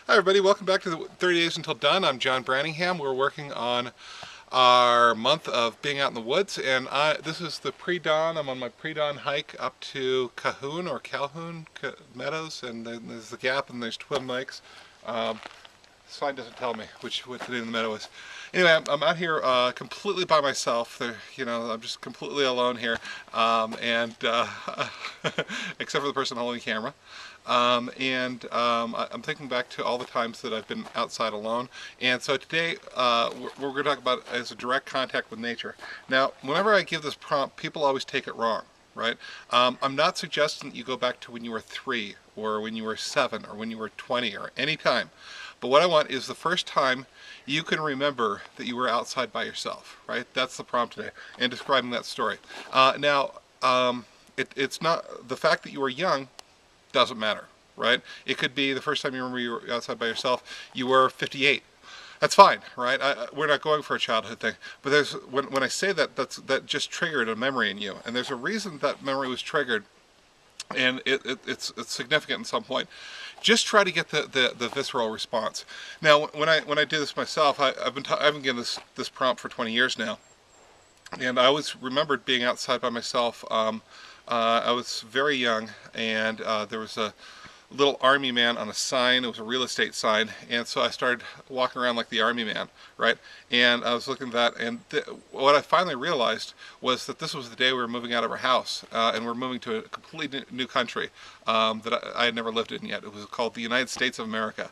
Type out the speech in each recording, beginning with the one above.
Hi everybody, welcome back to the 30 Days Until Done. I'm John Branningham. We're working on our month of being out in the woods, and this is the pre-dawn. I'm on my pre-dawn hike up to Calhoun Meadows, and then there's the Gap and there's Twin Lakes. Sign doesn't tell me what the name of the meadow is. Anyway, I'm out here completely by myself. I'm just completely alone here, and except for the person holding the camera. I'm thinking back to all the times that I've been outside alone. And so today, what we're going to talk about is a direct contact with nature. Now, whenever I give this prompt, people always take it wrong, right? I'm not suggesting that you go back to when you were 3, or when you were 7, or when you were 20, or any time. But what I want is the first time you can remember that you were outside by yourself, right? That's the prompt today, and describing that story. It's not the fact that you were young doesn't matter, right? It could be the first time you remember you were outside by yourself, you were 58. That's fine, right? We're not going for a childhood thing, but when I say that, that just triggered a memory in you, and there's a reason that memory was triggered, and it's significant at some point. Just try to get the visceral response. Now, when I do this myself, I've been given this prompt for 20 years now, and I always remembered being outside by myself. I was very young, and there was a little army man on a sign. It was a real estate sign, and so I started walking around like the army man, right? And I was looking at that, and what I finally realized was that this was the day we were moving out of our house, and we're moving to a completely new country that I had never lived in yet. It was called the United States of America.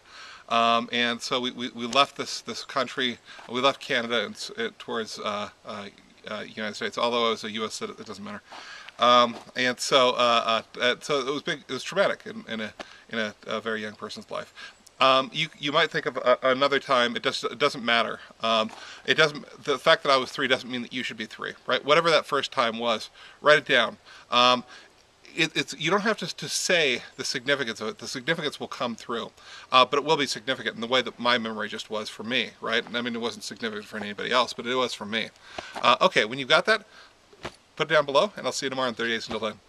And so we left this country, we left Canada towards United States, although I was a U.S. citizen, it doesn't matter. So it was big. It was traumatic in a very young person's life. You might think of another time. It doesn't matter. It doesn't. The fact that I was 3 doesn't mean that you should be 3, right? Whatever that first time was, write it down. You don't have to say the significance of it. The significance will come through, but it will be significant in the way that my memory just was for me, right? I mean, it wasn't significant for anybody else, but it was for me. Okay, when you got that, put it down below, and I'll see you tomorrow in 30 Days Until Then.